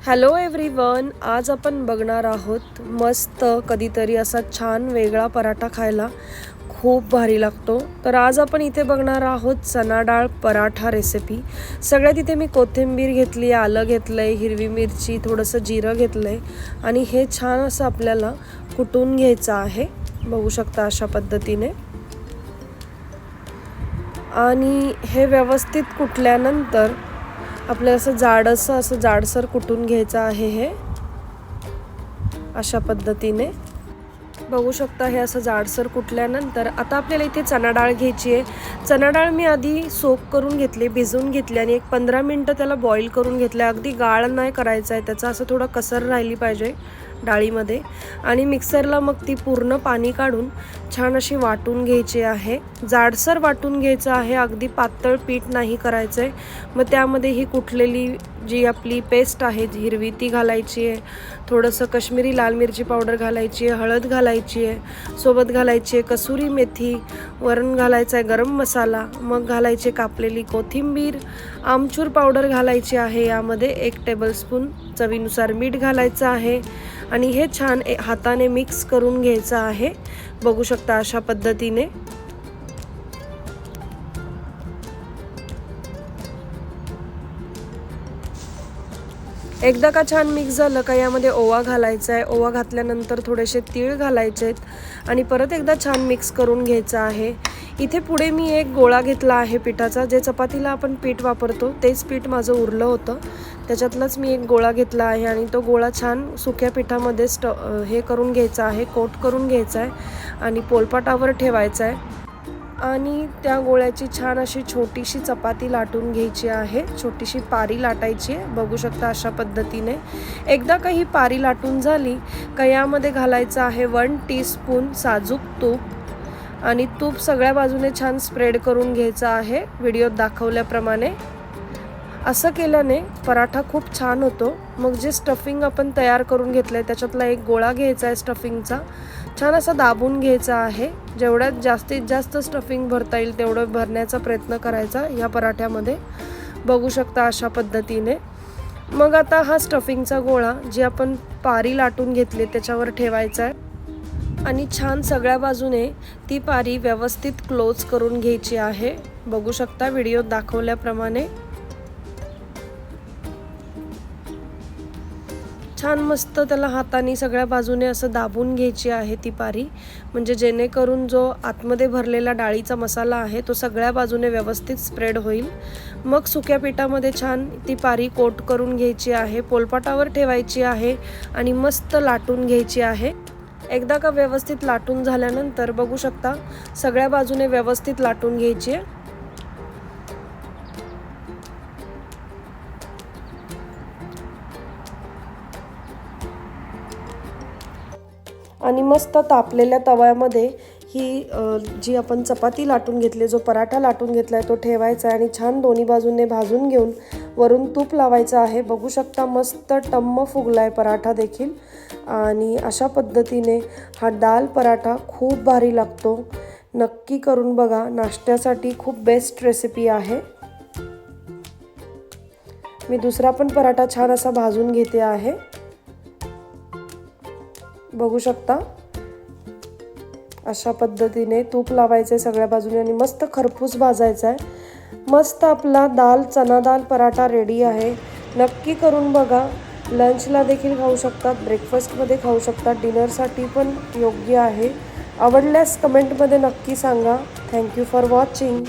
Hello everyone, आज आपण बघणार आहोत मस्त कधीतरी असा छान वेगळा पराठा खायला खूप भारी लागतो। तर आज आपण इथे बघणार आहोत चना डाळ पराठा रेसिपी। सगळ्यात इथे मी कोथिंबीर घेतली, आलं घेतलंय, हिरवी मिरची, थोडंसं जिरं घेतलंय आणि हे छान असं आपल्याला कुटून घ्यायचं आहे। बघू शकता अशा पद्धतीने। आणि हे व्यवस्थित कुटल्यानंतर आपल्याला असं जाडसर कुटून घ्यायचं आहे। हे अशा पद्धतीने बघू शकता। हे असं जाडसर कुटल्यानंतर आता आपल्याला इथे चना डाळ घ्यायची आहे। चना डाळ मी आधी सोक करून घेतली, भिजवून घेतली आणि एक 15 मिनिटं त्याला बॉईल करून घेतलं। अगदी गाळ नाही करायचं आहे, त्याचा असं थोडा कसर राहिली पाहिजे डाळीमध्ये। आणि मिक्सरला मग ती पूर्ण पाणी काढून छान अशी वाटून घ्यायची आहे। जाडसर वाटून घ्यायचं आहे, अगदी पातळ पीठ नाही करायचं आहे। मग त्यामध्ये ही कुटलेली जी आपली पेस्ट आहे हिरवी ती घालायची आहे, थोडंसं काश्मीरी लाल मिरची पावडर घालायची आहे, हळद घालायची आहे, सोबत घालायची आहे कसुरी मेथी, वरून घालायचा आहे गरम मसाला, मग घालायची कापलेली कोथिंबीर, आमचूर पावडर घालायची आहे, यामध्ये 1 टेबलस्पून चवीनुसार मीठ घालायचं आहे आणि हे छान हाताने मिक्स करून घ्यायचं आहे। बघू शकता अशा पद्धतीने। एकदा का छान मिक्स झालं का यामध्ये ओवा घालायचा आहे। ओवा घातल्यानंतर थोडेसे तीळ घालायचे आहेत आणि परत एकदा छान मिक्स करून घ्यायचं आहे। इथे पुढे मी एक गोळा घेतला आहे पिठाचा, जे चपातीला आपण पीठ वापरतो तेच पीठ माझं उरलं होतं, त्याच्यातलाच मी एक गोळा घेतला आहे आणि तो गोळा छान सुक्या पिठामध्ये हे करून घ्यायचा आहे, कोट करून घ्यायचा आहे आणि पोलपाटावर ठेवायचा आहे। आणि त्या गोळ्याची छान अशी छोटीशी चपाती लाटून घ्यायची आहे, छोटीशी पारी लाटायची आहे। बघू शकता अशा पद्धतीने। एकदा का ही पारी लाटून झाली का यामध्ये घालायचं आहे 1 टीस्पून साजूक तूप आणि तूप सगळ्या बाजूने छान स्प्रेड करून घ्यायचं आहे व्हिडिओत दाखवल्याप्रमाणे। असं केल्याने पराठा खूप छान होतो। मग जे स्टफिंग आपण तयार करून घेतलंय त्याच्यातला एक गोळा घ्यायचा आहे स्टफिंगचा, छान असा दाबून घ्यायचा आहे। जेवढ्यात जास्तीत जास्त स्टफिंग भरता येईल तेवढं भरण्याचा प्रयत्न करायचा या पराठ्यामध्ये। बघू शकता अशा पद्धतीने। मग आता हा स्टफिंगचा गोळा जी आपण पारी लाटून घेतली त्याच्यावर ठेवायचा आहे आणि छान सगळ्या बाजूने ती पारी व्यवस्थित क्लोज करून घ्यायची आहे। बघू शकता व्हिडिओत दाखवल्याप्रमाणे। छान मस्त त्याला हाताने सगळ्या बाजूने असं दाबून घ्यायची आहे ती पारी, म्हणजे जेणेकरून जो आतमध्ये भरलेला डाळीचा मसाला आहे तो सगळ्या बाजूने व्यवस्थित स्प्रेड होईल। मग सुक्या पिठामध्ये छान ती पारी कोट करून घ्यायची आहे, पोलपाटावर ठेवायची आहे आणि मस्त लाटून घ्यायची आहे। एकदा का व्यवस्थित लाटून झाल्यानंतर बघू शकता सगळ्या बाजूने व्यवस्थित लाटून घ्यायची आहे। आणि मस्त तापलेल्या तव्यामध्ये ही जी आपण चपाती लाटून घेतली, जो पराठा लाटून घेतलाय तो ठेवायचा आणि छान दोन्ही बाजूने भाजून घेऊन वरून तूप लावायचं आहे। बघू शकता मस्त टम्म फुगलाय पराठा देखील। आणि अशा पद्धतीने हा दाल पराठा खूप भारी लागतो, नक्की करून बघा। नाश्त्यासाठी खूप बेस्ट रेसिपी आहे। मी दुसरा पण पराठा छान असा भाजून घेते आहे। बघू शकता अशा पद्धतीने तूप लावायचे सगळ्या बाजूने आणि मस्त खरपूस भाजायचा आहे। मस्त आपला चना दाल पराठा रेडी आहे, नक्की करून बघा। लंचला देखील खाऊ शकता, ब्रेकफास्टमध्ये खाऊ शकता, डिनरसाठी पण योग्य आहे। आवडल्यास कमेंटमध्ये नक्की सांगा। Thank you for watching.